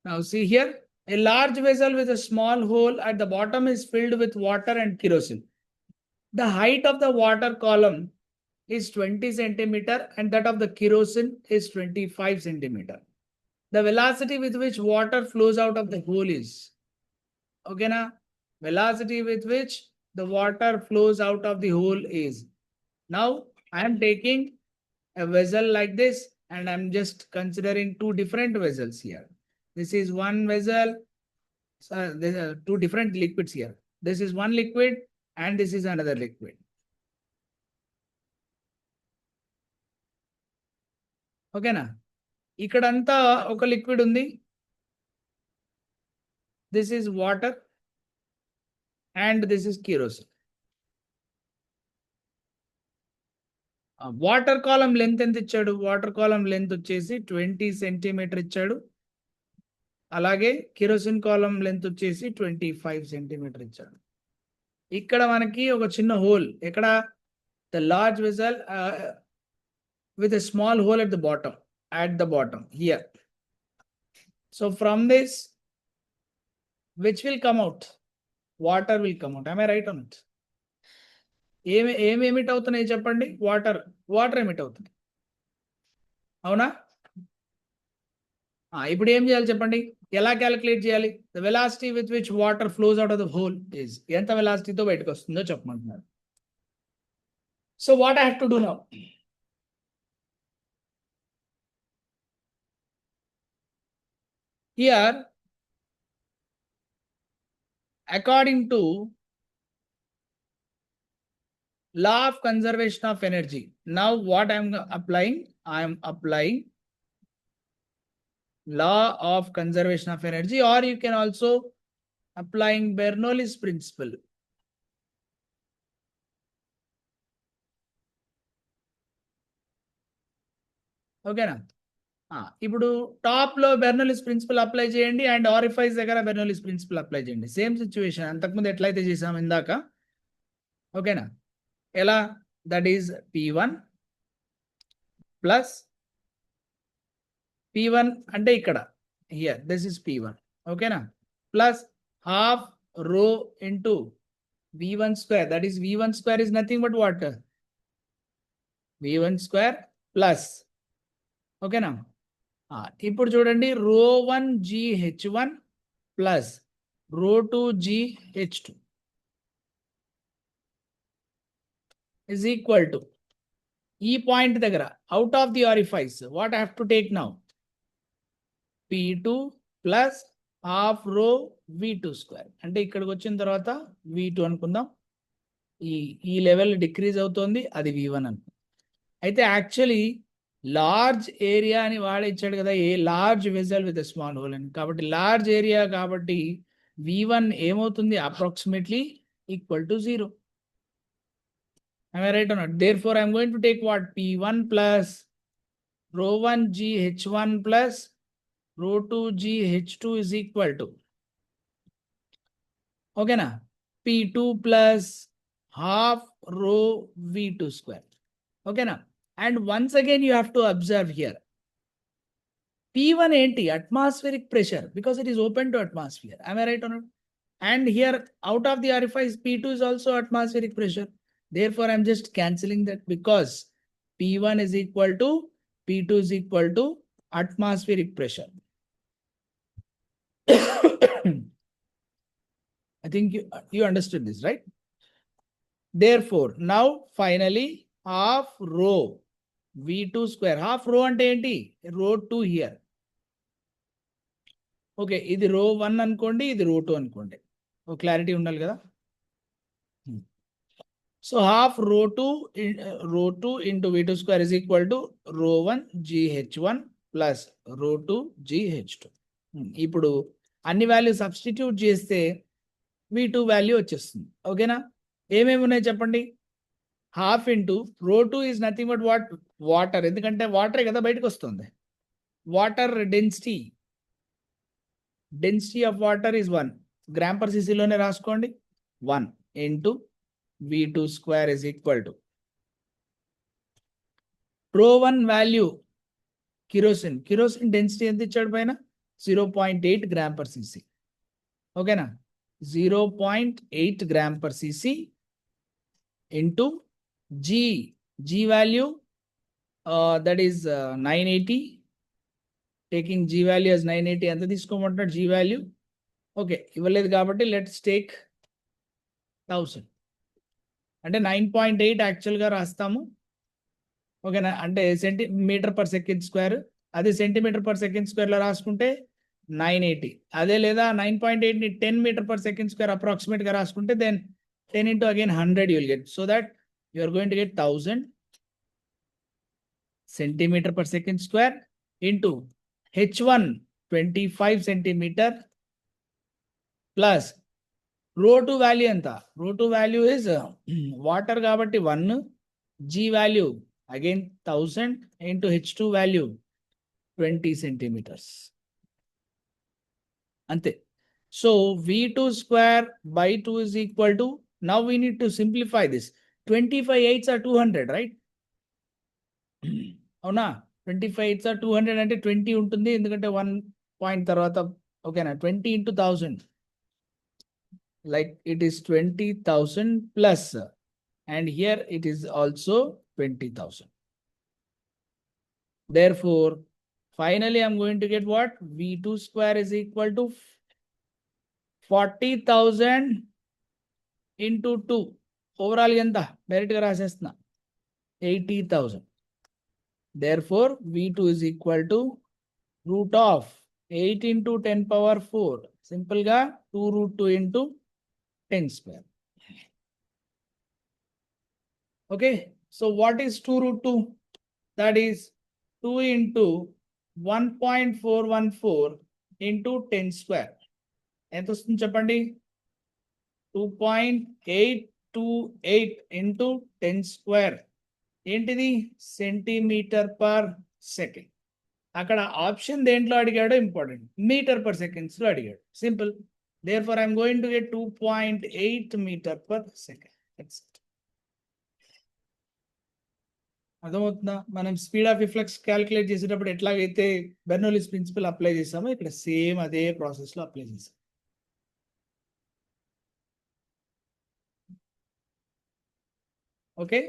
Now see here, a large vessel with a small hole at the bottom is filled with water and kerosene. The height of the water column is 20 centimeter and that of the kerosene is 25 centimeter. The velocity with which water flows out of the hole is, okay na? Velocity with which the water flows out of the hole is. Now I am taking a vessel like this and I'm just considering two different vessels here. This is one vessel, there are two different liquids here. This is one liquid and this is another liquid. ఓకేనా? ఇక్కడంతా ఒక liquid ఉంది. This is water and this is kerosene. Water column length ఎంత ఇచ్చాడు? Water column length వచ్చేసి 20 centimetre ఇచ్చాడు. అలాగే kerosene column length వచ్చేసి 25 సెంటీమీటర్ ఇచ్చాడు. ఇక్కడ మనకి ఒక చిన్న హోల్, ఎక్కడ? The large vessel with a small hole at the bottom here. So from this, which will come out? Water will come out. Am I right on it? ఏమి emit అవుతున్నాయి చెప్పండి? వాటర్ ఎమిట్ అవుతుంది, అవునా? ఇప్పుడు ఏం చేయాలి చెప్పండి? ఎలా క్యాలిక్యులేట్ చేయాలి? The velocity with which water flows out of the hole is, ఎంత వెలాసిటీతో బయటకు వస్తుందో చెప్పమంటున్నారు. So what I have to do now? Here, according to law of conservation of energy, now what I am applying? I am applying law of conservation of energy, or you can also applying Bernoulli's principle. Okay na? ఇప్పుడు top లో బెర్నౌల్లీస్ principal apply చేయండి and orifice దగ్గర బెర్నౌల్లీస్ principal apply చేయండి. Same situation, అంతకుముందు ఎట్లయితే చేసాం ఇందాక. ఓకేనా? ఎలా? That is P1 plus P1 అంటే ఇక్కడ హియర్ దిస్ ఇస్ P1, ఓకేనా? Plus half rho into V1 square, that is V1 square is nothing but what? V1 square plus, ఓకేనా? ఇప్పుడు చూడండి, ρ1 GH1 plus ρ2 GH2 is equal to, ఈ point దగ్గర out of the orifice what I have to take now? P2 plus half rho V2 square, అంటే ఇక్కడికి వచ్చిన తర్వాత V2 అనుకుందాం. ఈ లెవెల్ డిక్రీజ్ అవుతుంది, అది V1 అనుకుందాం. అయితే యాక్చువల్లీ లార్జ్ ఏరియా అని వాడే ఇచ్చాడు కదా, a large vessel with small whole అని. కాబట్టి లార్జ్ ఏరియా కాబట్టి V1 ఏమవుతుంది? Approximately equal to 0. Am I right or not? Therefore, I am going to take what? P1 plus ρ1 GH1 plus ρ2 GH2 is equal to, okay na? P2 plus half rho V2 square, okay na? And once again, you have to observe here. P1 enti atmospheric pressure, because it is open to atmosphere. Am I right or not? And here, out of the orifice, P2 is also atmospheric pressure. Therefore, I'm just cancelling that, because P1 is equal to P2 is equal to atmospheric pressure. I think you understood this, right? Therefore, now finally, half rho V2 square. Half rho ante enti? Rho 2 here. Okay, ఇది రో 1 అనుకోండి, ఇది రో 2 అనుకోండి. ఓ clarity ఉండాలి కదా. So half rho 2 into V2 square is equal to ρ1 GH1 plus ρ2 GH2. ఇప్పుడు అన్ని వాల్యూ సబ్స్టిట్యూట్ చేస్తే V2 వాల్యూ వచ్చేస్తుంది. ఓకేనా? ఏమేమి ఉన్నాయి చెప్పండి? Half into ρ2 is nothing but what? Water. ఎందుకంటే వాటరే కదా బయటకు వస్తుంది. Water density of water is 1 gram per సిసిలోనే రాసుకోండి. 1 into V2 square is equal to ρ1 value kerosene density ఎంత ఇచ్చాడు పైన? 0.8 gram per cc. ఓకేనా 0.8 gram per cc into G value that is 980. Taking G value as 980 ఎంత తీసుకోమంటున్నాడు G value. Okay ఇవ్వలేదు కాబట్టి let's take 1000 అంటే 9.8 యాక్చువల్గా రాస్తాము. ఓకేనా అంటే సెంటీమీటర్ పర్ సెకండ్ స్క్వేర్, అదే సెంటీమీటర్ పర్ సెకండ్ స్క్వేర్లో రాసుకుంటే 980. అదే లేదా 9.8ని 10 మీటర్ పర్ సెకండ్ స్క్వేర్ అప్రాక్సిమేట్గా రాసుకుంటే then 10 into again 100 you will get. So that you are going to get 1000 centimeter per second square into H1 25 centimeter plus ρ2 value ఎంత, ρ2 value is water కాబట్టి 1, G value again 1000 into H2 value 20 centimeters. అంతే. So V2 square by 2 is equal to, now we need to simplify this. 25 8s are 200, right? అవునా 25 8s are 200 అంటే 20 ఉంటుంది ఎందుకంటే 1 point తర్వాత. ఓకేనా 20 into 1000 like it is 20,000 plus and here it is also 20,000. Therefore finally I'm going to get what? V2 square is equal to 40,000 into 2. Overall ఎంత డైరెక్ట్గా రాసేస్తున్నా 80,000. Therefore V2 is equal to root of 8 into 10 power 4. Simple గా 2 root 2 into 10 square. Okay. So what is 2 root 2? That is 2 into 1.414 into 10 square. ఎంత వస్తుంది చెప్పండి 2.828 into 10 square. ఏంటిది centimetre per second. అక్కడ option దేంట్లో అడిగాడో ఇంపార్టెంట్, మీటర్ పర్ సెకండ్స్ లో అడిగాడు. Simple. Therefore I'm going to get 2.8 metre per second. అర్థమవుతుందా? మనం స్పీడ్ ఆఫ్ రిఫ్లెక్స్ క్యాలిక్యులేట్ చేసేటప్పుడు ఎట్లాగైతే బెర్నౌల్లీస్ ప్రిన్సిపల్ అప్లై చేసామో ఇక్కడ సేమ్ అదే ప్రాసెస్ లో అప్లై చేసాం. ఓకే